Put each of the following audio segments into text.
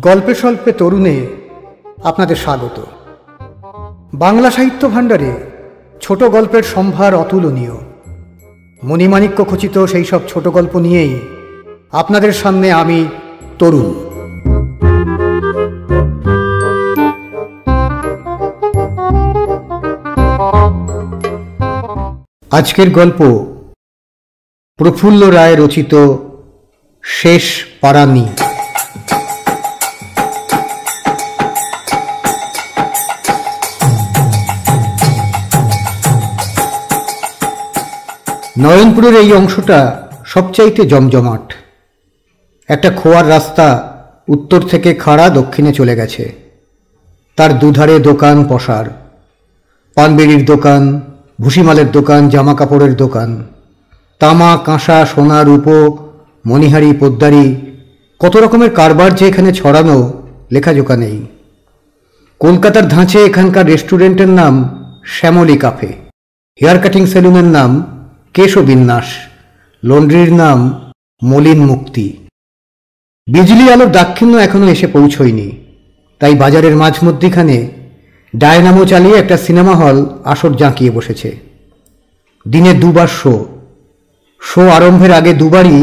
গল্পে স্বল্পে তরুণে আপনাদের স্বাগত। বাংলা সাহিত্য ভাণ্ডারে ছোট গল্পের সম্ভার অতুলনীয়। মণিমাণিক্য খচিত সেই সব ছোট গল্প নিয়েই আপনাদের সামনে আমি তরুণ। আজকের গল্প প্রফুল্ল রায় রচিত শেষ পারানি। নয়নপুরের এই অংশটা সবচাইতে জমজমাট। একটা খোয়ার রাস্তা উত্তর থেকে খাড়া দক্ষিণে চলে গেছে। তার দুধারে দোকান পসার, পানবেড়ির দোকান, ভুসিমালের দোকান, জামা কাপড়ের দোকান, তামা কাঁসা সোনা রূপো মণিহারি পোদ্দারি, কত রকমের কারবার যে এখানে ছড়ানো লেখাজোকা নেই। কলকাতার ধাঁচে এখানকার রেস্টুরেন্টের নাম শ্যামলী কাফে, হেয়ার কাটিং সেলুনের নাম কেশবিন্যাস, লন্ড্রির নাম মলিন মুক্তি। বিজলি আলোর দাক্ষিণ্য এখনো এসে পৌঁছয়নি, তাই বাজারের মাঝমধ্যিখানে ডায়নামো চালিয়ে একটা সিনেমা হল আসর জাঁকিয়ে বসেছে। দিনে দুবার শো আরম্ভের আগে দুবারই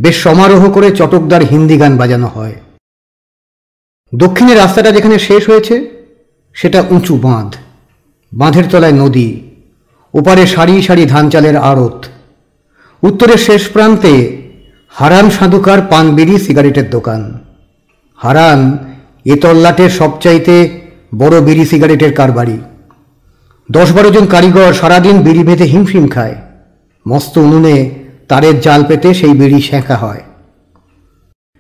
বেশ সমারোহ করে চটকদার হিন্দি গান বাজানো হয়। দক্ষিণে রাস্তাটা যেখানে শেষ হয়েছে সেটা উঁচু বাঁধ, বাঁধের তলায় নদী, ওপারে সারি সারি ধান চালের আড়ত। উত্তরের শেষ প্রান্তে হারান সাধুকার পান বিড়ি সিগারেটের দোকান। হারান এ তল্লাটের সবচাইতে বড় বিড়ি সিগারেটের কারবারি। 10-12 জন কারিগর সারাদিন বিড়ি বেঁধে হিমশিম খায়। মস্ত উনুনে তারের জাল পেতে সেই বিড়ি সেঁকা হয়।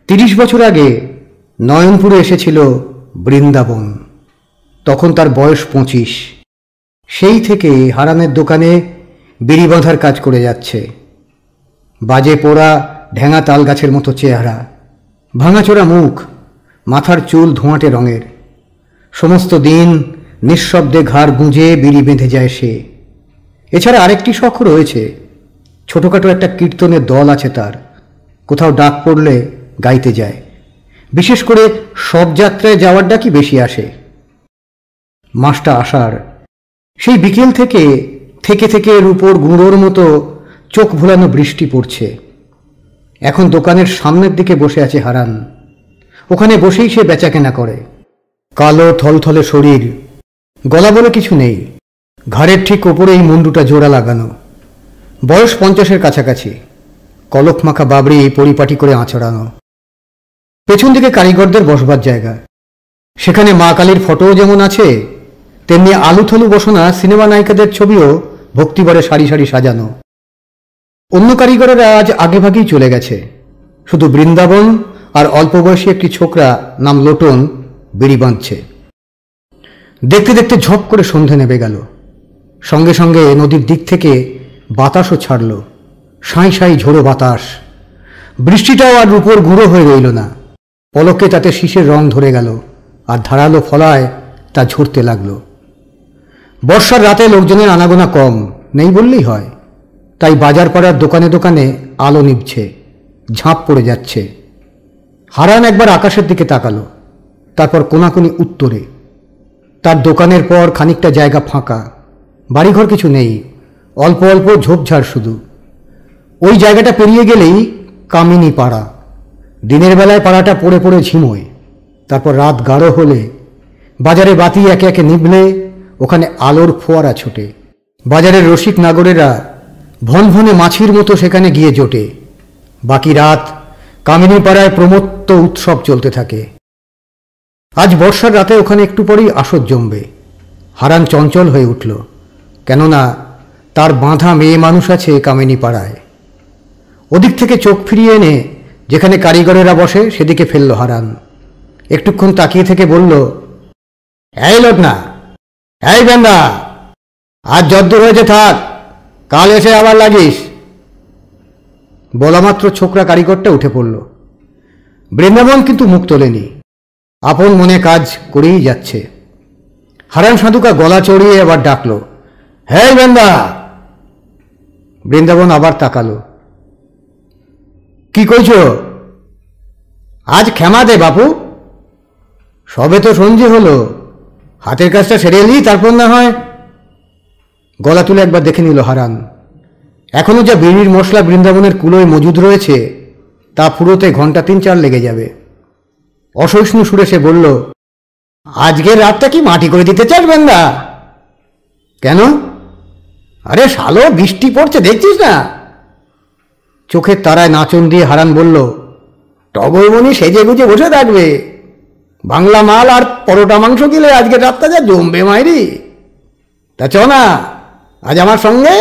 30 বছর আগে নয়নপুরে এসেছিল বৃন্দাবন, তখন তার বয়স 25। সেই থেকে হারানের দোকানে বিড়ি বাঁধার কাজ করে যাচ্ছে। বাজে পোড়া ঢ্যাঙা তাল গাছের মতো চেহারা, ভাঙাচোরা মুখ, মাথার চুল ধোঁয়াটে রঙের। সমস্ত দিন নিঃশব্দে ঘাড় গুঁজে বিড়ি বেঁধে যায় সে। এছাড়া আরেকটি শখ রয়েছে, ছোটখাটো একটা কীর্তনের দল আছে তার। কোথাও ডাক পড়লে গাইতে যায়। বিশেষ করে সব যাত্রায় যাওয়ার ডাকই বেশি আসে। মাসটা আষাঢ়। সেই বিকেল থেকে থেকে এর উপর গুঁড়োর মতো চোখ ভোলানো বৃষ্টি পড়ছে। এখন দোকানের সামনের দিকে বসে আছে হারান। ওখানে বসেই সে বেচাকেনা করে। কালো থলথলে শরীর, গলা বলে কিছু নেই, ঘাড়ের ঠিক ওপরেই মুন্ডুটা জোড়া লাগানো। বয়স 50-এর কাছাকাছি, কলক মাখা বাবরি পরিপাটি করে আঁচড়ানো। পেছন দিকে কারিগরদের বসবার জায়গা। সেখানে মা কালীর ফটোও যেমন আছে, তেমনি আলুথলু বসনা সিনেমা নায়িকাদের ছবিও ভক্তিভরে সারি সারি সাজানো। অন্য কারিগরেরা আজ আগেভাগেই চলে গেছে। শুধু বৃন্দাবন আর অল্প বয়সী একটি ছোকরা নাম লোটন বিড়ি বাঁধছে। দেখতে দেখতে ঝপ করে সন্ধে নেমে গেল। সঙ্গে সঙ্গে নদীর দিক থেকে বাতাসও ছাড়ল, সাঁই সাঁই ঝোড়ো বাতাস। বৃষ্টিটাও আর রূপোর গুঁড়ো হয়ে রইল না। পলকে তাতে শীষের রং ধরে গেল, আর ধারালো ফলায় তা ঝরতে লাগল। বর্ষার রাতে লোকজনের আনাগোনা কম, নেই বললেই হয়। তাই বাজার পাড়ার দোকানে দোকানে আলো নিভছে, ঝাঁপ পড়ে যাচ্ছে। হারান একবার আকাশের দিকে তাকালো, তারপর কোনাকুনি উত্তরে। তার দোকানের পর খানিকটা জায়গা ফাঁকা, বাড়িঘর কিছু নেই, অল্প অল্প ঝোপঝাড় শুধু। ওই জায়গাটা পেরিয়ে গেলেই কামিনী পাড়া। দিনের বেলায় পাড়াটা পড়ে পড়ে ঝিমোয়। তারপর রাত গাঢ় হলে বাজারে বাতি একে একে নিভলে ওখানে আলোর ফোয়ারা ছোটে। বাজারের রসিক নাগরেরা ভনভনে মাছির মতো সেখানে গিয়ে জোটে। বাকি রাত কামিনী পাড়ায় প্রমত্ত উৎসব চলতে থাকে। আজ বর্ষার রাতে ওখানে একটু পরেই আসর জমবে। হারান চঞ্চল হয়ে উঠল, কেননা তার বাঁধা মেয়ে মানুষ আছে কামিনী পাড়ায়। ওদিক থেকে চোখ ফিরিয়ে এনে যেখানে কারিগরেরা বসে সেদিকে ফেলল হারান। একটুক্ষণ তাকিয়ে থেকে বলল, এই লোক না, এই বেন্দা, আজ যদ্দূর হয়েছে থাক, কাল এসে আবার লাগিস। বলা মাত্র ছোকরা কারিগরটা উঠে পড়ল। বৃন্দাবন কিন্তু মুখ তোলেনি, আপন মনে কাজ করেই যাচ্ছে। হারান সাধুকা গলা চড়িয়ে আবার ডাকল, হে বেন্দা। বৃন্দাবন আবার তাকালো। কি কইছ? আজ ক্ষমা দে বাপু, সবে তো সন্ধে হলো, হাতের কাজটা সেরে এলি, তারপর না হয়। গলা তুলে একবার দেখে নিল হারান। এখনো যা বিড়ির মশলা বৃন্দাবনের কুলোয় মজুদ রয়েছে তা ফুরোতে ঘন্টা 3-4 লেগে যাবে। অসহিষ্ণু সুরে সে বলল, আজকের রাতটা কি মাটি করে দিতে চাস বেন্দা? কেন? আরে শালো, বৃষ্টি পড়ছে দেখছিস না? চোখের তারায় নাচন দিয়ে হারান বলল, টগরমণি সেজে গুজে বসে থাকবে, বাংলা মাল আর পরোটা মাংস গেলে আজকের রাতটা যা জমবে মাইরি। তা চ না, আজ আমার সঙ্গে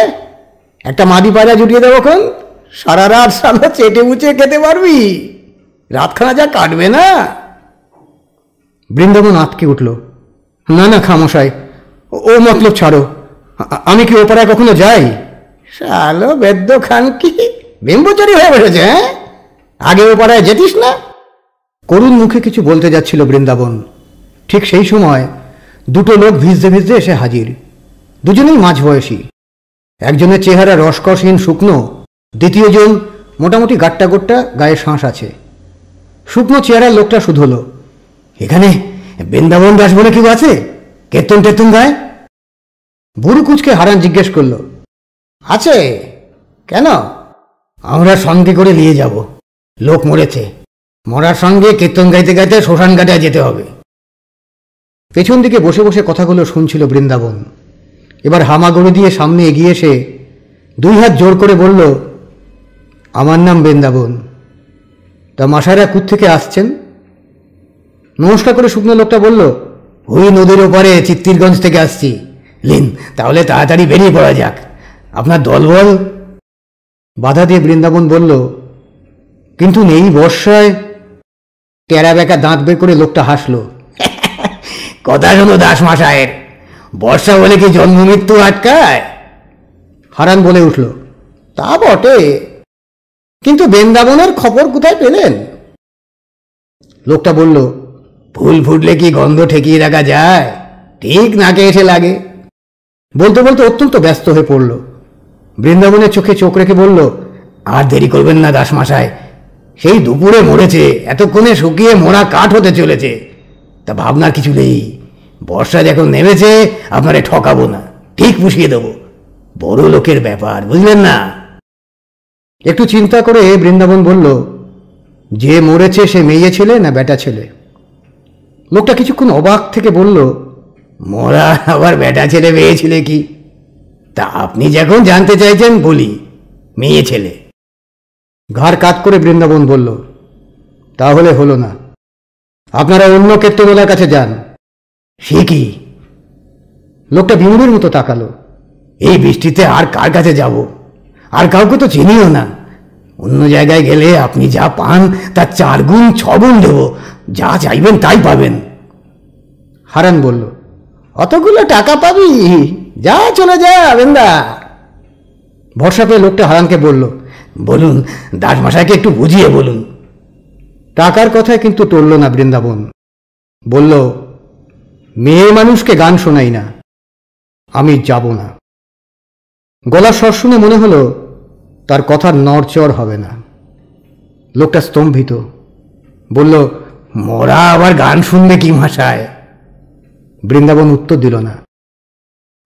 একটা মাদি পায়রা জুটিয়ে দেবো, খন সারা রাত সারা চেটে মুচে খেতে পারবি, রাতখানা যা কাটবে না। বৃন্দাবন আটকে উঠল। না না খামোশাই, ও মতলব ছাড়ো, আমি কি ও পাড়ায় কখনো যাই? শালো বেদ্য খান কি বিম্বচরি হয়ে বসেছে? হ্যাঁ, আগে ও পাড়ায় যেতিস না? করুণ মুখে কিছু বলতে যাচ্ছিল বৃন্দাবন, ঠিক সেই সময় দুটো লোক ভিজতে ভিজতে এসে হাজির। দুজনেই মাঝবয়সী। একজনের চেহারা রসকসহীন শুকনো, দ্বিতীয়জন মোটামুটি গাট্টা গোট্টা, গায়ে শাঁস আছে। শুকনো চেহারার লোকটা শুধোলো, এখানে বৃন্দাবন দাস বলে কেউ আছে? কেতন টেতন গায়? বুড়ো কুচকে হারান জিজ্ঞেস করল, আছে কেন? আমরা সঙ্গে করে নিয়ে যাব, লোক মরেছে, মরার সঙ্গে কীর্তন গাইতে গাইতে শ্মশান ঘাটায় যেতে হবে। পেছন দিকে বসে বসে কথাগুলো শুনছিল বৃন্দাবন। এবার হামাগুড়ি দিয়ে সামনে এগিয়ে এসে 2 হাত জোর করে বলল, আমার নাম বৃন্দাবন। তা মাসারা কোত্থেকে আসছেন? নমস্কার করে শুকনো লোকটা বলল, ওই নদীর ওপারে চিত্তিরগঞ্জ থেকে আসছি। লিন, তাহলে তাড়াতাড়ি বেরিয়ে পড়া যাক, আপনার দলবল। বাধা দিয়ে বৃন্দাবন বলল, কিন্তু এই বর্ষায়। টেরা বেঁকা দাঁত বের করে লোকটা হাসল, কথা শোনো দাস মশায়ের, বর্ষা বলে কি জন্ম মৃত্যু আটকায়? হারান বলে উঠল, তা বটে, কিন্তু বৃন্দাবনের খবর কোথায় পেলেন? লোকটা বলল, ফুল ফুটলে কি গন্ধ ঠেকিয়ে রাখা যায়? ঠিক নাকে এসে লাগে। বলতে বলতে অত্যন্ত ব্যস্ত হয়ে পড়ল। বৃন্দাবনের চোখে চোখ রেখে বলল, আর দেরি করবেন না দাসমশাই, সেই দুপুরে মরেছে, এতক্ষণে শুকিয়ে মোড়া কাঠ হতে চলেছে। তা ভাবনার কিছু নেই, বর্ষা যখন নেমেছে আপনারে ঠকাবো না, ঠিক পুষিয়ে দেবো। বড় লোকের ব্যাপার, বুঝলেন না? একটু চিন্তা করে বৃন্দাবন বলল, যে মরেছে সে মেয়ে ছেলে না বেটা ছেলে? লোকটা কিছুক্ষণ অবাক থেকে বলল, মরা আবার বেটা ছেলে মেয়ে ছেলে কি? তা আপনি যখন জানতে চাইছেন বলি, মেয়ে ছেলে। ঘাড় কাত করে বৃন্দাবন বলল, তাহলে হলো না, আপনারা অন্য কীর্তনওয়ালার কাছে যান। সে কি? লোকটা বিমুড়ের মতো তাকালো। এই বৃষ্টিতে আর কার কাছে যাব? আর কাউকে তো চিনিও না। অন্য জায়গায় গেলে আপনি যা পান তার 4 গুণ 6 গুণ দেব, যা চাইবেন তাই পাবেন। হারান বলল, অতগুলো টাকা পাবি? যা, চলে যা বেন্দা। ভরসা পেয়ে লোকটা হারানকে বলল, বলুন দাসমশাইকে একটু বুঝিয়ে বলুন। টাকার কথায় কিন্তু টলল না বৃন্দাবন। বলল, মেয়ে মানুষকে গান শোনাই না, আমি যাব না। গলার স্বর শুনে মনে হলো তার কথার নড়চড় হবে না। লোকটা স্তম্ভিত। বলল, মরা আবার গান শুনবে কি মশায়? বৃন্দাবন উত্তর দিল না।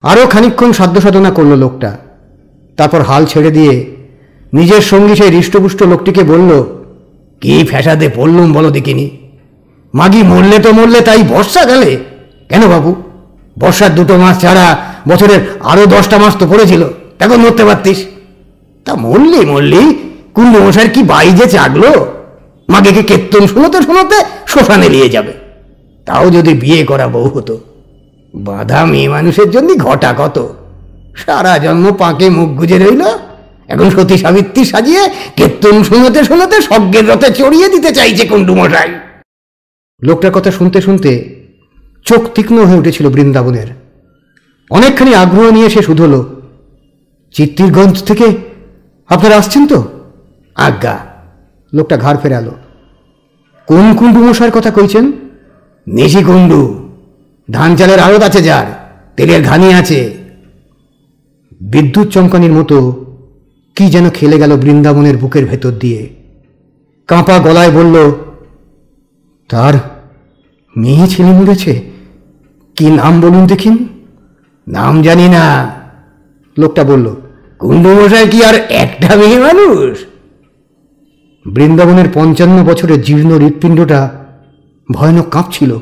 আরও খানিকক্ষণ সাধ্য সাধনা করল লোকটা, তারপর হাল ছেড়ে দিয়ে নিজের সঙ্গী সেই হৃষ্টপুষ্ট লোকটিকে বলল, কি ফ্যাসাদে পড়লুম বলো দেখিনি? মাগি মরলে তো মরলে, তাই বর্ষা গেলে কেন বাবু? বর্ষার 2টো মাস ছাড়া বছরের আরো 10টা মাস তো পড়েছিল, তখন মরতে পারতিস। তা মরলি কুণ্ডু মশাইয়ের কি বাই যে চাগলো, মাগেকে কীর্তন শুনোতে শুনোতে শ্মশানে নিয়ে যাবে। তাও যদি বিয়ে করা বউ হতো। বাধা মেয়ে মানুষের জন্য ঘটা কত, সারা জন্ম পাকে মুখ গুজে রইল, এখন সতী সাবিত্রী সাজিয়ে কীর্তন শুনোতে শুনোতে স্বর্গের রথে চড়িয়ে দিতে চাইছে কুণ্ডু মশাই। লোকটার কথা শুনতে শুনতে চোখ তীক্ষ্ণ হয়ে উঠেছিল বৃন্দাবনের। অনেকখানি আগ্রহ নিয়ে সে শুধল, চিত্তিরগঞ্জ থেকে আপনারা আসছেন তো? আজ্ঞা। লোকটা ঘাড় ফেরালো। কোন কুণ্ডু মশাইয়ের কথা কইছেন? নেশি কুণ্ডু, ধান চালের আড়ত আছে যার, তেলের ঘানি আছে। বিদ্যুৎ চমকানির মতো কি যেন খেলে গেল বৃন্দাবনের বুকের ভেতর দিয়ে। কাঁপা গলায় বলল, তার মেয়ে ছেলে মরেছে? কি নাম বলুন দেখিন। নাম জানি না, লোকটা বলল। কুণ্ডুমশাই কি আর একটা মেয়ে মানুষ? বৃন্দাবনের 55 বছরের জীর্ণ হৃৎপিণ্ডটা ভয়ানক কাঁপছিল।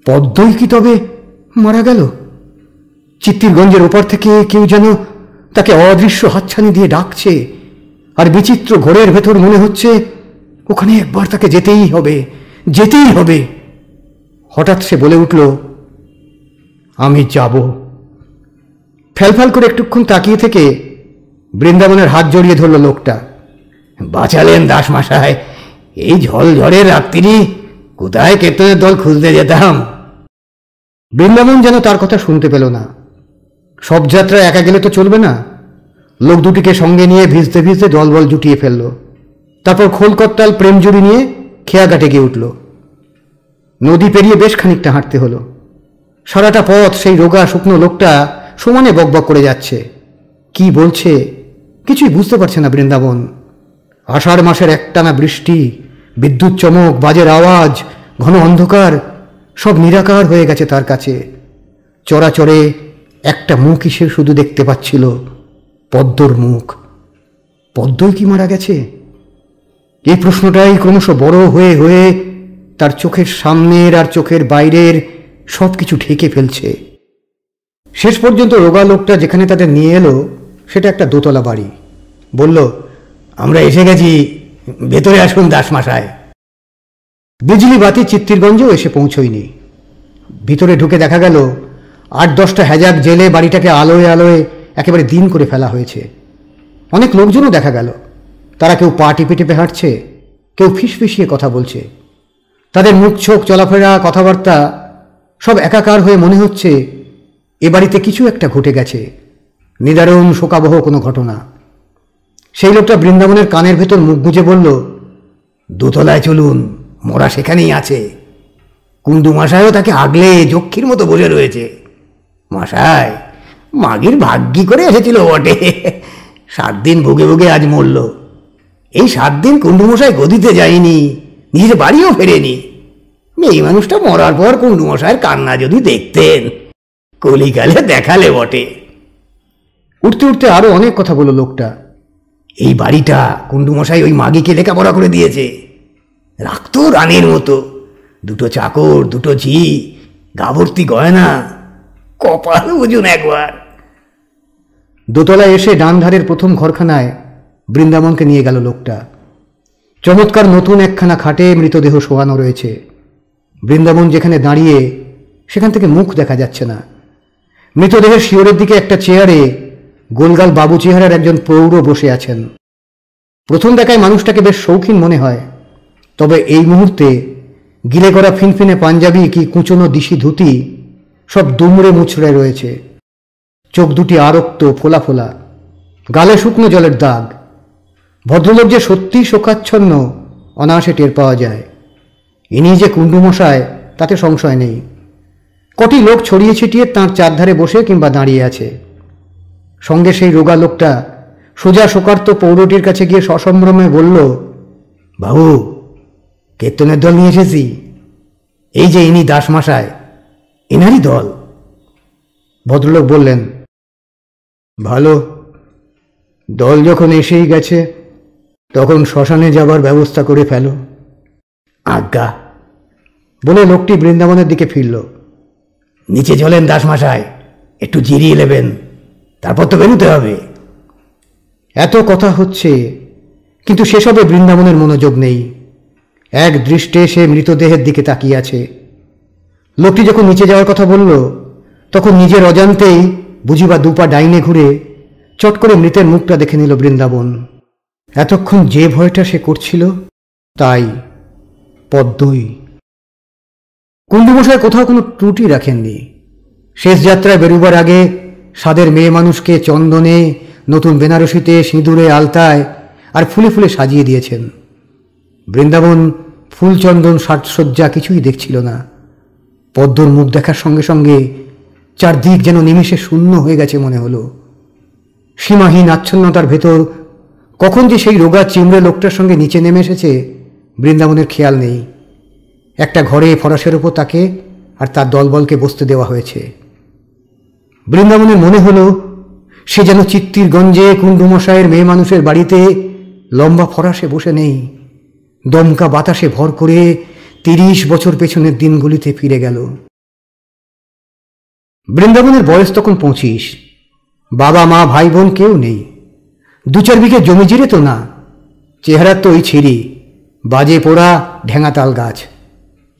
পদ্মই কি তবে মারা গেল? চিত্তিরগঞ্জের ওপার থেকে কেউ যেন তাকে অদৃশ্য হাতছানি দিয়ে ডাকছে, আর বিচিত্র ঘোরের ভেতর মনে হচ্ছে ওখানে একবার তাকে যেতেই হবে, যেতেই হবে। হঠাৎ সে বলে উঠল, আমি যাব। ফ্যালফ্যাল করে একটুক্ষণ তাকিয়ে থেকে বৃন্দাবনের হাত জড়িয়ে ধরল লোকটা। বাঁচালেন দাসমশাই, এই ঝড়ের রাত্রি কোথায় কীর্তনের দল খুঁজতে যেতাম। বৃন্দাবন যেন তার কথা শুনতে পেল না। সব যাত্রা একা গেলে তো চলবে না। লোক দুটিকে সঙ্গে নিয়ে ভিজতে ভিজতে দলবল জুটিয়ে ফেলল। তারপর খোলকত্তাল প্রেমজুড়ি নিয়ে খেয়াঘাটে গিয়ে উঠল। নদী পেরিয়ে বেশ খানিকটা হাঁটতে হলো। সারাটা পথ সেই রোগা শুকনো লোকটা সমানে বকবক করে যাচ্ছে। কি বলছে কিছুই বুঝতে পারছে না বৃন্দাবন। আষাঢ় মাসের একটানা বৃষ্টি, বিদ্যুৎ চমক, বাজের আওয়াজ, ঘন অন্ধকার সব নিরাকার হয়ে গেছে তার কাছে। চরাচরে একটা মুখই সে শুধু দেখতে পাচ্ছিল, পদ্মর মুখ। পদ্মই কি মারা গেছে? এই প্রশ্নটাই ক্রমশ বড় হয়ে হয়ে তার চোখের সামনের আর চোখের বাইরের সব কিছু ঢেকে ফেলছে। শেষ পর্যন্ত রোগা লোকটা যেখানে তাদের নিয়ে এলো সেটা একটা দোতলা বাড়ি। বলল, আমরা এসে গেছি, ভেতরে আসুন দাসমশাই। বিজলি বাতি চিত্তিরগঞ্জেও এসে পৌঁছয়নি। ভিতরে ঢুকে দেখা গেল 8-10টা হ্যাজাক জেলে বাড়িটাকে আলোয় আলোয় একেবারে দিন করে ফেলা হয়েছে। অনেক লোকজনও দেখা গেল। তারা কেউ পা টিপে টিপে হাঁটছে, কেউ ফিসফিসিয়ে কথা বলছে। তাদের মুখ চোখ চলাফেরা কথাবার্তা সব একাকার হয়ে মনে হচ্ছে এ বাড়িতে কিছু একটা ঘটে গেছে, নিদারুণ শোকাবহ কোনো ঘটনা। সেই লোকটা বৃন্দাবনের কানের ভেতর মুখ গুজে বলল, দোতলায় চলুন, মোরা সেখানেই আছে। কুণ্ডু মশাইও তাকে আগলে যক্ষীর মতো বসে রয়েছে। মশাই মাগির ভাগ্যি করে এসেছিল বটে, 7 দিন ভুগে ভুগে আজ মরল। এই 7 দিন কুণ্ডুমশাই গদিতে যায়নি, নিজের বাড়িও ফেরেনি। মেয়ে মানুষটা মরার পর কুণ্ডুমশাইয়ের কান্না যদি দেখতেন, কলিকালে দেখালে বটে। উঠতে উঠতে আরো অনেক কথা বলল লোকটা। এই বাড়িটা কুণ্ডুমশাই ওই মাগিকে লেখাপড়া করে দিয়েছে। রাখতো রানীর মতো, 2টো চাকর, 2টো ঝি, গাভর্তি গয়না। কপাল বুঝুন একবার। দোতলায় এসে ডান ধারের প্রথম ঘরখানায় বৃন্দাবনকে নিয়ে গেল লোকটা। চমৎকার নতুন একখানা খাটে মৃতদেহ শোয়ানো রয়েছে। বৃন্দাবন যেখানে দাঁড়িয়ে সেখান থেকে মুখ দেখা যাচ্ছে না। মৃতদেহের শিয়রের দিকে একটা চেয়ারে গোলগাল বাবু চেহারার একজন প্রৌঢ় বসে আছেন। প্রথম দেখায় মানুষটাকে বেশ শৌখিন মনে হয়, তবে এই মুহূর্তে গিলে করা ফিনফিনে পাঞ্জাবি কি কুঁচনো দিশি ধুতি সব দুমড়ে মুচড়ে রয়েছে। চোখ দুটি আরক্ত, ফোলা ফোলা, গালে শুকনো জলের দাগ। ভদ্রলোক যে সত্যিই শোকাচ্ছন্ন অনায়াসে টের পাওয়া যায়। ইনি যে কুণ্ডুমশায় তাতে সংশয় নেই। কটি লোক ছড়িয়ে ছিটিয়ে তাঁর চারধারে বসে কিংবা দাঁড়িয়ে আছে। সঙ্গে সেই রোগা লোকটা সোজা শোকার্ত পৌরটির কাছে গিয়ে সসম্ভ্রমে বলল, বাবু, কীর্তনের দল নিয়ে এসেছি। এই যে ইনি দাসমশাই, এনারই দল। ভদ্রলোক বললেন, ভালো, দল যখন এসেই গেছে তখন শ্মশানে যাবার ব্যবস্থা করে ফেলো। আজ্ঞা। বলে লোকটি বৃন্দাবনের দিকে ফিরল। নিচে চলেন দাসমশাই, একটু জিরিয়ে নেবেন, তারপর তো বেরোতে হবে। এত কথা হচ্ছে, কিন্তু সেসবে বৃন্দাবনের মনোযোগ নেই। এক দৃষ্টে সে মৃতদেহের দিকে তাকিয়ে আছে। লোকটি যখন নিচে যাওয়ার কথা বলল, তখন নিজের অজান্তেই বুঝিবা 2 পা ডাইনে ঘুরে চট করে মৃতের মুখটা দেখে নিল বৃন্দাবন। এতক্ষণ যে ভয়টা সে করছিল তাই পদ্মই। কুণ্ডুমশাই কোথাও কোনো ত্রুটি রাখেননি। শেষ যাত্রায় বেরুবার আগে সাদের মেয়ে মানুষকে চন্দনে, নতুন বেনারসিতে, সিঁদুরে, আলতায় আর ফুলে ফুলে সাজিয়ে দিয়েছেন। বৃন্দাবন ফুলচন্দন সাজসজ্জা কিছুই দেখছিল না। পদ্মর মুখ দেখার সঙ্গে সঙ্গে চারদিক যেন নিমেষে শূন্য হয়ে গেছে মনে হলো। সীমাহীন আচ্ছন্নতার ভেতর কখন যে সেই রোগা চিমড়ে লোকটার সঙ্গে নিচে নেমে এসেছে বৃন্দাবনের খেয়াল নেই। একটা ঘরে ফরাসের ওপর তাকে আর তার দলবলকে বসতে দেওয়া হয়েছে। বৃন্দাবনের মনে হলো সে যেন চিত্তিরগঞ্জে কুণ্ডুমশায়ের মেয়ে মানুষের বাড়িতে লম্বা ফরাসে বসে নেই, দমকা বাতাসে ভর করে 30 বছর পেছনের দিনগুলিতে ফিরে গেল। বৃন্দাবনের বয়স তখন 25। বাবা মা ভাই বোন কেউ নেই। 2-4 বিঘে জমি জিরে তো না, চেহারার তো ওই ছিঁড়ি, বাজে পোড়া ঢেঙা তাল গাছ।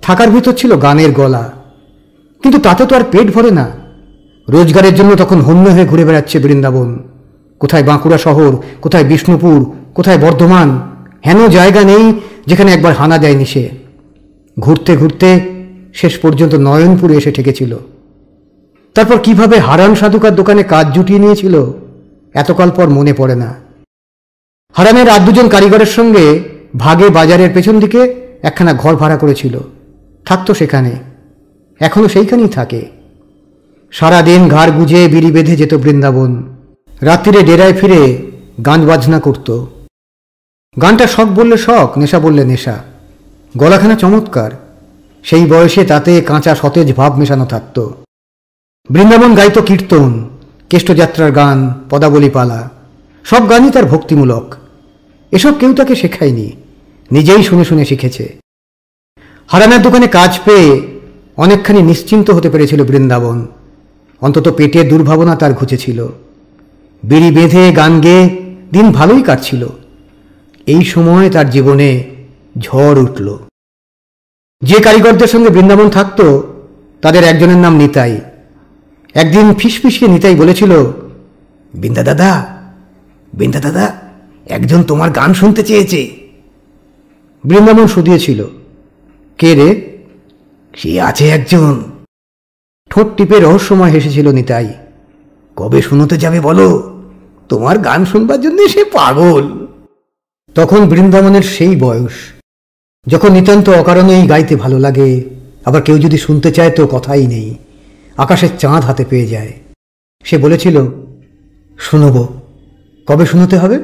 থাকার ভিতর ছিল গানের গলা, কিন্তু তাতে তো আর পেট ভরে না। রোজগারের জন্য তখন হন্য হয়ে ঘুরে বেড়াচ্ছে বৃন্দাবন। কোথায় বাঁকুড়া শহর, কোথায় বিষ্ণুপুর, কোথায় বর্ধমান, হেন জায়গা নেই যেখানে একবার হানা দেয়নি সে। ঘুরতে ঘুরতে শেষ পর্যন্ত নয়নপুরে এসে ঠেকেছিল। তারপর কিভাবে হারান সাধুকার দোকানে কাজ জুটিয়ে নিয়েছিল এতকাল পর মনে পড়ে না। হারানের আর 2জন কারিগরের সঙ্গে ভাগে বাজারের পেছন দিকে একখানা ঘর ভাড়া করেছিল, থাকতো সেখানে, এখনো সেইখানেই থাকে। সারাদিন ঘাড় গুজে বিড়ি বেঁধে যেত বৃন্দাবন। রাত্রিরে ডেরায় ফিরে গান বাজনা করত। গানটা শখ বললে শখ, নেশা বললে নেশা। গলাখানা চমৎকার, সেই বয়সে তাতে কাঁচা সতেজ ভাব মেশানো থাকত। বৃন্দাবন গাইত কীর্তন, কেষ্টযাত্রার গান, পদাবলী পালা, সব গানই তার ভক্তিমূলক। এসব কেউ তাকে শেখায়নি, নিজেই শুনে শুনে শিখেছে। হারানের দোকানে কাজ পেয়ে অনেকখানি নিশ্চিন্ত হতে পেরেছিল বৃন্দাবন। অন্তত পেটের দুর্ভাবনা তার ঘুচেছিল। বিড়ি বেঁধে গান গেয়ে দিন ভালোই কাটছিল। এই সময় তার জীবনে ঝড় উঠল। যে কারিগরদের সঙ্গে বৃন্দাবন থাকত তাদের একজনের নাম নিতাই। একদিন ফিসফিসিয়ে নিতাই বলেছিল, বিন্দা দাদা, বিন্দা দাদা, একজন তোমার গান শুনতে চেয়েছে। বৃন্দাবন শুধিয়েছিল, কে রে? সে আছে একজন। ঠোঁট টিপে রহস্যময় হেসেছিল নিতাই। কবে শুনোতে যাবে বলো? তোমার গান শুনবার জন্য সে পাগল। তখন বৃন্দাবনের সেই বয়স যখন নিতান্ত অকারণেই গাইতে ভালো লাগে, আবার কেউ যদি শুনতে চায় তো কথাই নেই, আকাশের চাঁদ হাতে পেয়ে যায়। সে বলেছিল, শুনব, কবে শুনোতে হবে?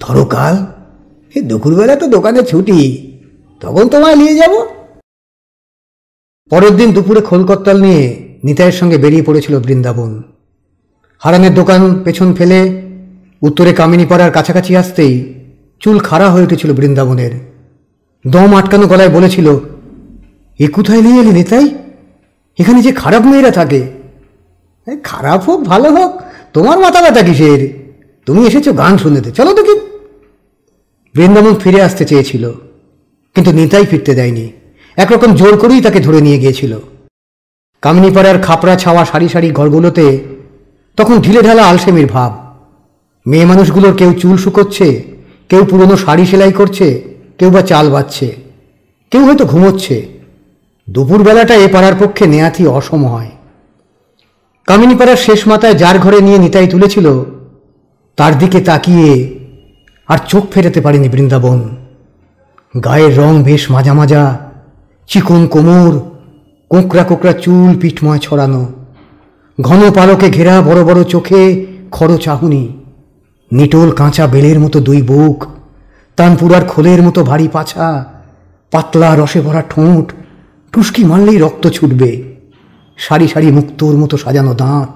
ধরো কাল, এই দুপুরবেলা তো দোকানে ছুটি, তখন তোমায় নিয়ে যাব। পরের দিন দুপুরে খোলকত্তাল নিয়ে নিতাইয়ের সঙ্গে বেরিয়ে পড়েছিল বৃন্দাবন। হারানের দোকান পেছন ফেলে উত্তরে কামিনীপাড়ার কাছাকাছি আসতেই চুল খাড়া হয়ে উঠেছিল বৃন্দাবনের। দম আটকানো গলায় বলেছিল, এ কোথায় নিয়ে এলি নিতাই? এখানে যে খারাপ মেয়েরা থাকে। খারাপ হোক ভালো হোক, তোমার মাথা ব্যথা কিসের? তুমি এসেছো গান শুনতে, চলো তো। কি বৃন্দাবন ফিরে আসতে চেয়েছিল, কিন্তু নিতাই ফিরতে দেয়নি। একরকম জোর করেই তাকে ধরে নিয়ে গিয়েছিল। কামিনীপাড়ার খাপড়া ছাওয়া সারি সারি ঘরগুলোতে তখন ঢিলে ঢালা আলসেমির ভাব। মেয়ে মানুষগুলোর কেউ চুল শুকোচ্ছে, কেউ পুরনো শাড়ি সেলাই করছে, কেউ বা চাল বাচ্ছে, কেউ হয়তো ঘুমোচ্ছে। দুপুরবেলাটা এ পাড়ার পক্ষে নেয়াতি অসম হয়। কামিনীপাড়ার শেষ মাথায় যার ঘরে নিয়ে নিতাই তুলেছিল তার দিকে তাকিয়ে আর চোখ ফেরাতে পারেনি বৃন্দাবন। গায়ের রং বেশ মাজা মাজা, চিকন কোমর, কোঁকড়া কোঁকড়া চুল পিঠময় ছড়ানো, ঘন পালকে ঘেরা বড় বড় চোখে খড় চাহুনি, নিটোল কাঁচা বেলের মতো 2 বুক, তানপুরার খোলের মতো ভারী পাছা, পাতলা রসে ভরা ঠোঁট, টুসকি মারলেই রক্ত ছুটবে, সারি সারি মুক্তোর মতো সাজানো দাঁত।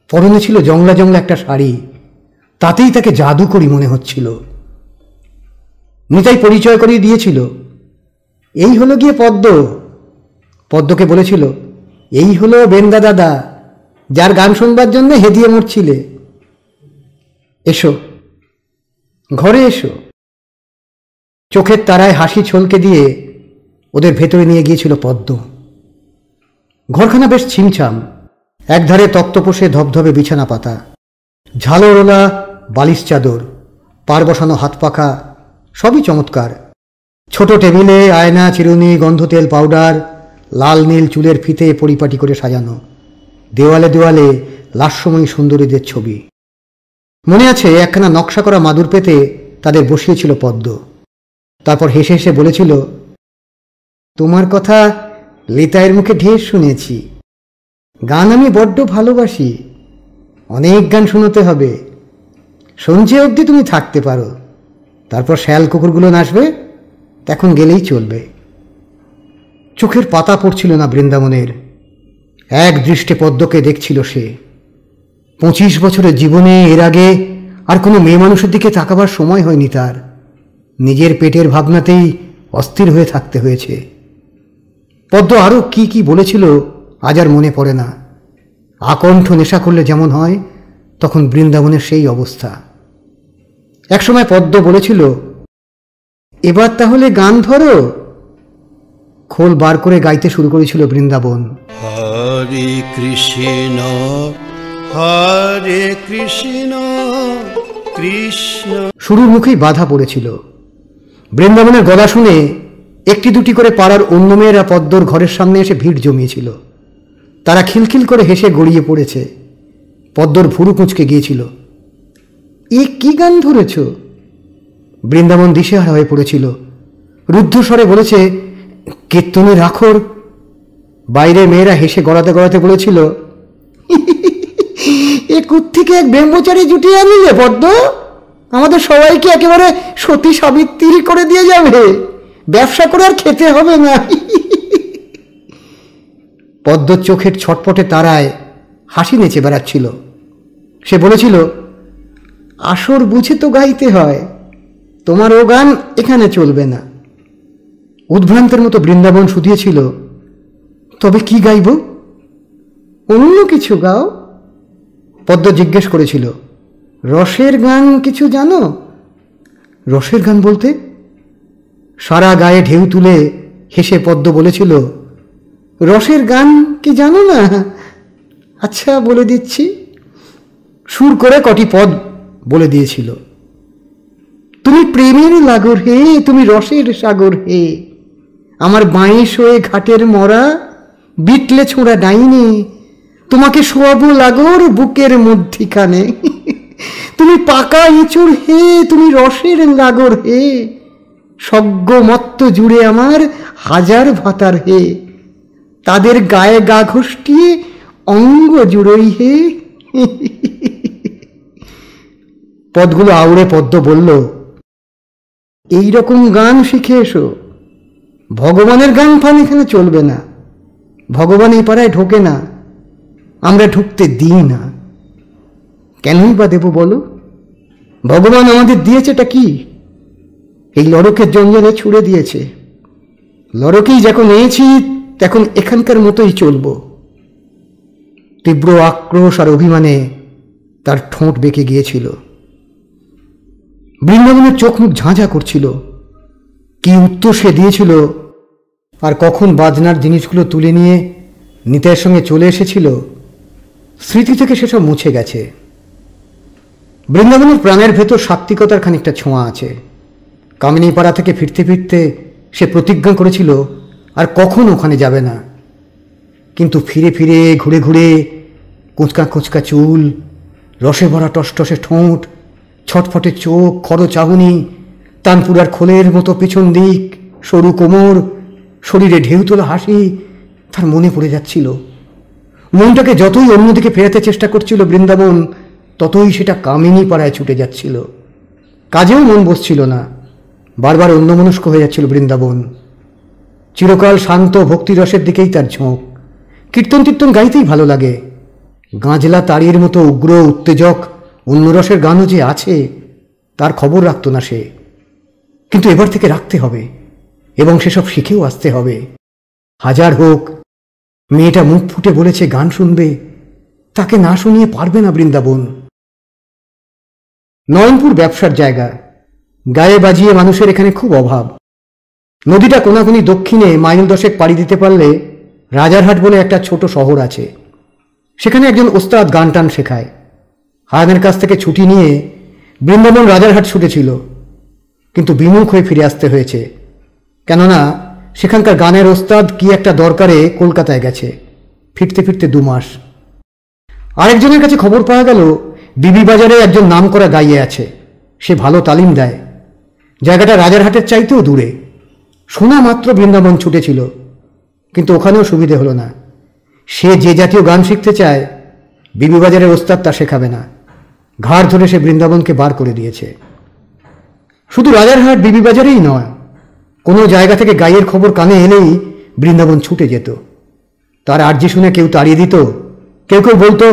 পরনে ছিল জংলা জংলা একটা শাড়ি, তাতেই তাকে জাদুকরি মনে হচ্ছিল। নিতাই পরিচয় করিয়ে দিয়েছিল, এই হলো গিয়ে পদ্ম। পদ্মকে বলেছিল, এই হলো বেন্দা দাদা, যার গান শুনবার জন্য হেদিয়ে মরছিলে। এসো, ঘরে এসো। চোখের তারায় হাসি ছলকে দিয়ে ওদের ভেতরে নিয়ে গিয়েছিল পদ্ম। ঘরখানা বেশ ছিমছাম, একধারে তক্তপোষে ধবধবে বিছানা পাতা, ঝালরোলা বালিশ চাদর, পার বসানো হাত পাখা, সবই চমৎকার। ছোট টেবিলে আয়না, চিরুনি, গন্ধ তেল, পাউডার, লাল নীল চুলের ফিতে পরিপাটি করে সাজানো, দেওয়ালে দেওয়ালে লাস্যময়ী সুন্দরীদের ছবি। মনে আছে একখানা নকশা করা মাদুর পেতে তাদের বসিয়েছিল পদ্ম। তারপর হেসে হেসে বলেছিল, তোমার কথা লিতাইয়ের মুখে ঢের শুনেছি। গান আমি বড্ড ভালোবাসি, অনেক গান শোনাতে হবে। সঞ্জে অবধি তুমি থাকতে পারো, তারপর শ্যাল কুকুরগুলো নাচবে, তখন গেলেই চলবে। চোখের পাতা পড়ছিল না বৃন্দাবনের। এক দৃষ্টে পদ্মকে দেখছিল সে। 25 বছরের জীবনে এর আগে আর কোনো মেয়ে মানুষের দিকে তাকাবার সময় হয়নি তার। নিজের পেটের ভাবনাতেই অস্থির হয়ে থাকতে হয়েছে। পদ্ম আরও কি কি বলেছিল আজ আর মনে পড়ে না। আকণ্ঠ নেশা করলে যেমন হয়, তখন বৃন্দাবনের সেই অবস্থা। একসময় পদ্ম বলেছিল, এবার তাহলে গান ধরো। খোল বার করে গাইতে শুরু করেছিল বৃন্দাবন। হরে কৃষ্ণ হরে কৃষ্ণ কৃষ্ণ। শুরুর মুখেই বাধা পড়েছিল। বৃন্দাবনের গলা শুনে একটি দুটি করে পাড়ার অন্য মেয়েরা পদ্মর ঘরের সামনে এসে ভিড় জমিয়েছিল। তারা খিলখিল করে হেসে গড়িয়ে পড়েছে। পদ্মর ভুরু কুঁচকে গিয়েছিল। এ কি গান ধরেছ? বৃন্দাবন দিশেহারা হয়ে পড়েছিল। রুদ্ধস্বরে বলেছে, কীর্তনের আখর। বাইরে মেয়েরা হেসে গড়াতে গড়াতে বলেছিল, এ কোত্থেকে এক ব্রহ্মচারী জুটিয়ে আনলে পদ্ম? আমাদের সবাইকে একেবারে সতী সাবিত্রী করে দিয়ে যাবে। ব্যবসা করে আর খেতে হবে না। পদ্মর চোখের ছটপটে তারায় হাসি নেচে বেড়াচ্ছিল। সে বলেছিল, আসর বুঝে তো গাইতে হয়, তোমার ও গান এখানে চলবে না। উদ্ভ্রান্তের মতো বৃন্দাবন শুধিয়েছিল, তবে কি গাইব? অন্য কিছু গাও। পদ্ম জিজ্ঞেস করেছিল, রসের গান কিছু জানো? রসের গান বলতে? সারা গায়ে ঢেউ তুলে হেসে পদ্ম বলেছিল, রসের গান কি জানো না? আচ্ছা বলে দিচ্ছি। সুর করে কটি পদ বলে দিয়েছিল। তুমি প্রেমের লাগর হে, তুমি রসের সাগর হে, আমার বাঁয়ে শোয়ে ঘাটের মরা, বিটলে ছোঁড়া ডাইনে, তোমাকে শোয়াবো লাগর বুকের মধ্যিখানে। তুমি পাকা ইঁচুর হে, তুমি রসের লাগর হে, সজ্ঞ মত্ত জুড়ে আমার হাজার ভাতার হে, তাদের গায়ে গা ঘষ্টিয়ে অঙ্গ জুড়োই হে। পদগুলো আউড়ে পদ্ম বলল, এই রকম গান শিখে এসো। ভগবানের গান ফান এখানে চলবে না। ভগবান এই পাড়ায় ঢোকে না, আমরা ঢুকতে দিই না। কেনই বা দেব বলো? ভগবান আমাদের দিয়েছেটা কি? এই লড়কের জঞ্জালে ছুড়ে দিয়েছে। লড়কেই যখন নিয়েছি তখন এখানকার মতোই চলব। তীব্র আক্রোশ আর অভিমানে তার ঠোঁট বেঁকে গিয়েছিল। বৃন্দাবনের চোখ মুখ ঝাঁঝা করছিল। কি উত্তর সে দিয়েছিল, আর কখন বাজনার জিনিসগুলো তুলে নিয়ে নিতাইয়ের সঙ্গে চলে এসেছিল, স্মৃতি থেকে সেসব মুছে গেছে। বৃন্দাবনের প্রাণের ভেতর সাত্ত্বিকতার খানিকটা ছোঁয়া আছে। কামিনীপাড়া থেকে ফিরতে ফিরতে সে প্রতিজ্ঞা করেছিল আর কখন ওখানে যাবে না। কিন্তু ফিরে ফিরে ঘুরে ঘুরে কুঁচকা কুঁচকা চুল, রসে ভরা টসটসে ঠোঁট, ছটফটে চোখ, খড় চাহনি, তানপুরার খোলের মতো পিছন দিক, সরু কোমর, শরীরে ঢেউ তোলা হাসি তার মনে পড়ে যাচ্ছিল। মনটাকে যতই অন্যদিকে ফেরাতে চেষ্টা করছিল বৃন্দাবন, ততই সেটা কামিনী পাড়ায় ছুটে যাচ্ছিল। কাজেও মন বসছিল না, বারবার অন্যমনস্ক হয়ে যাচ্ছিল বৃন্দাবন। চিরকাল শান্ত ভক্তিরসের দিকেই তার ঝোঁক। কীর্তন তীর্তন গাইতেই ভালো লাগে। গাঁজলা তাড়ির মতো উগ্র উত্তেজক অন্য রসের গানও যে আছে তার খবর রাখত না সে। কিন্তু এবার থেকে রাখতে হবে, এবং সেসব শিখেও আসতে হবে। হাজার হোক, মেয়েটা মুখ ফুটে বলেছে গান শুনবে, তাকে না শুনিয়ে পারবে না বৃন্দাবন। নয়নপুর ব্যবসার জায়গা, গায়ে বাজিয়ে মানুষের এখানে খুব অভাব। নদীটা কোনাকুনি দক্ষিণে মাইল 10 পাড়ি দিতে পারলে রাজারহাট বলে একটা ছোট শহর আছে। সেখানে একজন ওস্তাদ গান টান শেখায়। হারানের কাছ থেকে ছুটি নিয়ে বৃন্দাবন রাজারহাট ছুটেছিল, কিন্তু বিমুখ হয়ে ফিরে আসতে হয়েছে। কেননা সেখানকার গানের ওস্তাদ কি একটা দরকারে কলকাতায় গেছে, ফিরতে ফিরতে 2 মাস। আরেকজনের কাছে খবর পাওয়া গেল বিবি বাজারে একজন নামকরা গাইয়ে আছে, সে ভালো তালিম দেয়। জায়গাটা রাজারহাটের চাইতেও দূরে। শোনা মাত্র বৃন্দাবন ছুটেছিল, কিন্তু ওখানেও সুবিধে হলো না। সে যে জাতীয় গান শিখতে চায় বিবি বাজারের ওস্তাদ তা শেখাবে না। ঘাড় ধরে সে বৃন্দাবনকে বার করে দিয়েছে। শুধু রাজারহাট বিবি বাজারেই নয়, কোনো জায়গা থেকে গাইয়ের খবর কানে এলেই বৃন্দাবন ছুটে যেত। তার আর্জি শুনে কেউ তাড়িয়ে দিত, কেউ কেউ বলতো,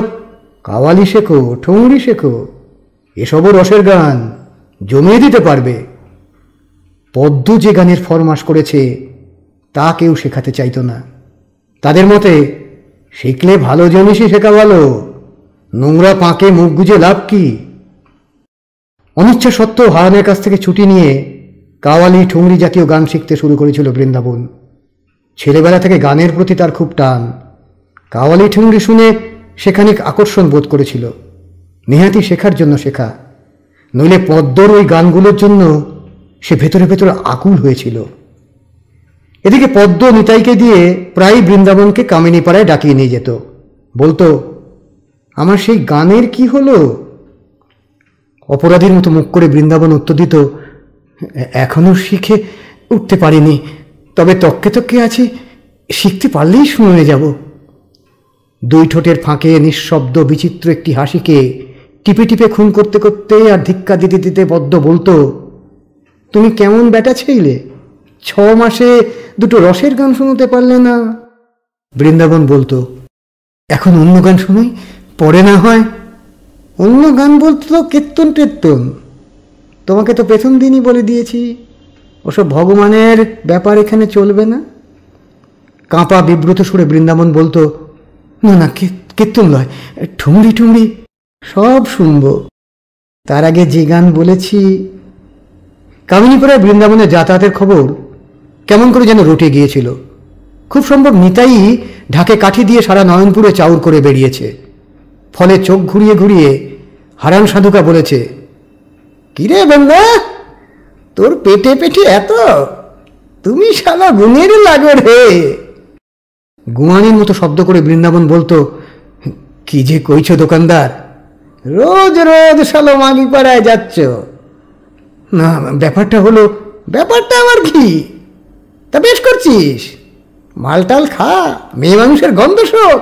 কাওয়ালি শেখো, ঠুংরি শেখো, এসবও রসের গান, জমিয়ে দিতে পারবে। পদ্ম যে গানের ফরমাস করেছে তা কেউ শেখাতে চাইতো না। তাদের মতে শিখলে ভালো জিনিসই শেখা ভালো, নোংরা পাঁকে মুখ গুজে লাভ কি। অনিচ্ছা সত্ত্বেও হারানের কাছ থেকে ছুটি নিয়ে কাওয়ালি ঠুংরি জাতীয় গান শিখতে শুরু করেছিল বৃন্দাবন। ছেলেবেলা থেকে গানের প্রতি তার খুব টান। কাওয়ালি ঠুংরি শুনে সে খানিক আকর্ষণ বোধ করেছিল। নেহাতি শেখার জন্য শেখা, নইলে পদ্মর ওই গানগুলোর জন্য সে ভেতরে ভেতরে আকুল হয়েছিল। এদিকে পদ্ম নিতাইকে দিয়ে প্রায় বৃন্দাবনকে কামিনীপাড়ায় ডাকিয়ে নিয়ে যেত। বলতো, আমার সেই গানের কি হলো? অপরাধীর মতো মুখ করে বৃন্দাবন উত্তর দিত, এখনো শিখে উঠতে পারিনি, তবে তককে তককে আছি, শিখতে পারলেই শুনে যাব। দুই ঠোঁটের ফাঁকে নিঃশব্দ বিচিত্র একটি হাসিকে টিপে টিপে খুন করতে করতে আর ধিক্কা দিতে দিতে পদ্ম বলতো, তুমি কেমন ব্যাটা ছেলে, 6 মাসে 2টো রসের গান শুনতে পারলে না। বৃন্দাবন বলতো, এখন অন্য গান শুনোই, পরে না হয়। অন্য গান বলতো তো কীর্তন টেত্তন, তোমাকে তো প্রথম দিনই বলে দিয়েছি, ওসব ভগবানের ব্যাপার এখানে চলবে না। কাঁপা বিব্রত সুরে বৃন্দাবন বলতো, না না, কীর্তন নয়, ঠুংরি ঠুংরি সব শুনবো, তার আগে যে গান বলেছি। কামিনীপাড়ায় বৃন্দাবনের যাতায়াতের খবর কেমন করে যেন রটে গিয়েছিল। খুব সম্ভব নিতাই ঢাকে কাঠি দিয়ে সারা নয়নপুরে চাউর করে বেরিয়েছে। ফলে চোখ ঘুরিয়ে ঘুরিয়ে হারান সাধুকা বলেছে, কিরে বন্ধা, তোর পেটে পেটে এত, তুমি শালা গুণের লাগো রে। গুয়ানির মতো শব্দ করে বৃন্দাবন বলতো, কি যে কইছো দোকানদার, রোজ রোজ শালো মাগি পাড়ায় যাচ্ছ। না, ব্যাপারটা হলো, ব্যাপারটা আমার কি, তা বেশ করছিস, মালটাল খা, মেয়ে মানুষের গন্ধ শোক,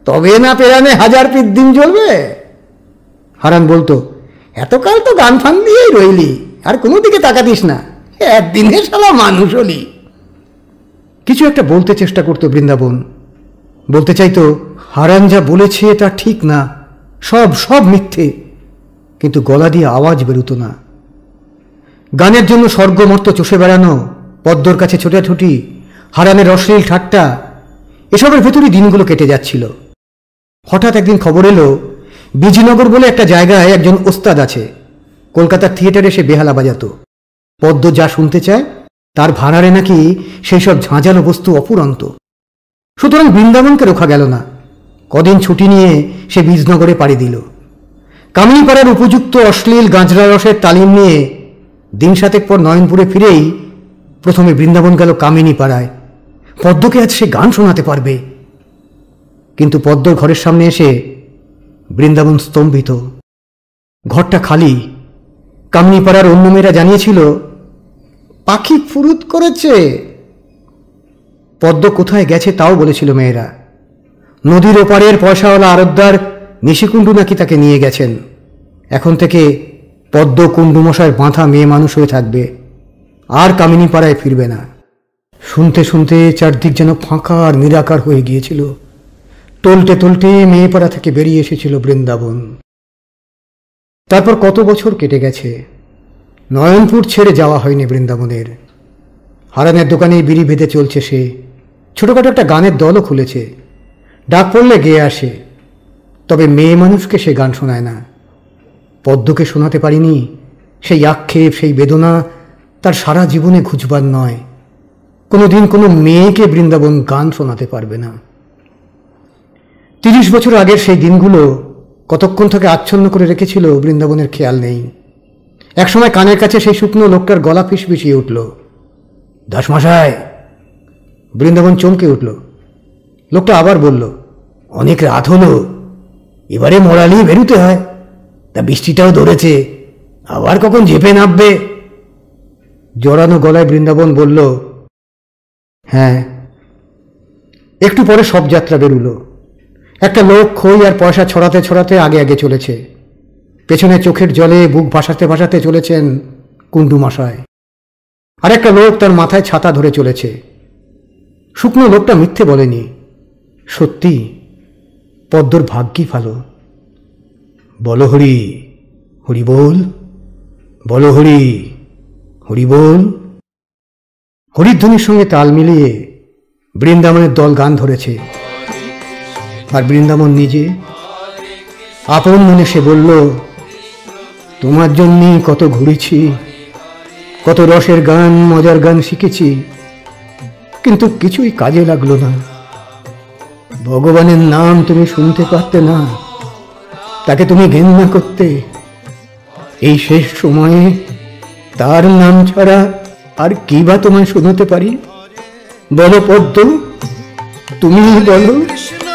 তবে না পেরানে 1000 পিঠ দিন চলবে। হারান বলতো, এতকাল তো গান ফান দিয়েই রইলি, আর কোনো দিকে তাকাতিস না, একদিনে শালা মানুষ হলি। কিছু একটা বলতে চেষ্টা করতো বৃন্দাবন, বলতে চাইতো হারান যা বলেছে তা ঠিক না, সব সব মিথ্যে, কিন্তু গলা দিয়ে আওয়াজ বেরোতো না। গানের জন্য স্বর্গমর্ত চষে বেড়ানো, পদ্মর কাছে ছোটাছুটি, হারানের অশ্লীল ঠাট্টা, এসবের ভেতরই দিনগুলো কেটে যাচ্ছিল। হঠাৎ একদিন খবর এলো, বিজিনগর বলে একটা জায়গায় একজন ওস্তাদ আছে, কলকাতার থিয়েটারে সে বেহালা বাজাতো। পদ্ম যা শুনতে চায় তার ভাড়ারে নাকি সেই সব ঝাঁঝালো বস্তু অপুরন্ত। সুতরাং বৃন্দাবনকে রোখা গেল না। কদিন ছুটি নিয়ে সে বীজনগরে পাড়ি দিল। কামিনীপাড়ার উপযুক্ত অশ্লীল গাঁজরা রসের তালিম নিয়ে দিন 7 পর নয়নপুরে ফিরেই প্রথমে বৃন্দাবন গেল কামিনীপাড়ায়। পদ্মকে আজ সে গান শোনাতে পারবে। কিন্তু পদ্মর ঘরের সামনে এসে বৃন্দাবন স্তম্ভিত। ঘরটা খালি। কামিনীপাড়ার অন্য মেয়েরা জানিয়েছিল, পাখি ফুরুত করেছে। পদ্ম কোথায় গেছে তাও বলেছিল মেয়েরা। নদীর ওপারের পয়সাওয়ালা আরবদার নিশিকুণ্ডু নাকি তাকে নিয়ে গেছেন। এখন থেকে পদ্ম কুণ্ডুমশায় বাঁধা মেয়ে মানুষ হয়ে থাকবে, আর কামিনীপাড়ায় ফিরবে না। শুনতে শুনতে চারদিক যেন ফাঁকা আর নিরাকার হয়ে গিয়েছিল। টলটে টলটে মেয়েপাড়া থেকে বেরিয়ে এসেছিল বৃন্দাবন। তারপর কত বছর কেটে গেছে, নয়নপুর ছেড়ে যাওয়া হয়নি বৃন্দাবনের। হারানের দোকানেই বিড়ি বেঁধে চলছে সে। ছোটখাটো একটা গানের দলও খুলেছে, ডাক পড়লে গেয়ে আসে। তবে মেয়ে মানুষকে সে গান শোনায় না। পদ্মকে শোনাতে পারিনি সেই আক্ষেপ, সেই বেদনা তার সারা জীবনে ঘুচবার নয়। কোনোদিন কোনো মেয়েকে বৃন্দাবন গান শোনাতে পারবে না। 30 বছর আগের সেই দিনগুলো কতক্ষণ থেকে আচ্ছন্ন করে রেখেছিল বৃন্দাবনের খেয়াল নেই। একসময় কানের কাছে সেই শুকনো লোকটার গলা ফিসফিসিয়ে উঠল, দাসমশাই। বৃন্দাবন চমকে উঠল। লোকটা আবার বলল, অনেক রাত হলো, এবারে মরালি বেরুতে হয়, তা বৃষ্টিটাও ধরেছে, আবার কখন ঝেপে নামবে। জড়ানো গলায় বৃন্দাবন বলল, হ্যাঁ। একটু পরে সব যাত্রা বেরুলো। একটা লোক খই আর পয়সা ছড়াতে ছড়াতে আগে আগে চলেছে। পেছনে চোখের জলে বুক ভাসাতে ভাসাতে চলেছেন কুণ্ডুমশায়। আর একটা লোক তার মাথায় ছাতা ধরে চলেছে। শুকনো লোকটা মিথ্যে বলেনি, সত্যি পদ্মর ভাগ্যই ভালো। বলো হরি, হরি বল, বলো হরি, হরি বল। হরিধ্বনির সঙ্গে তাল মিলিয়ে বৃন্দাবনের দল গান ধরেছে। আর বৃন্দাবন নিজে আপন মনে সে বলল, তোমার জন্যই কত ঘুরেছি, কত রসের গান মজার গান শিখেছি, কিন্তু কিছুই কাজে লাগলো না। ভগবানের নাম তুমি শুনতে পারতে না, তাকে তুমি ঘেন্না করতে। এই শেষ সময়ে তার নাম ছাড়া আর কি বা তোমায় শোনাতে পারি? বলো পদ্ম, তুমি বলো। কৃষ্ণ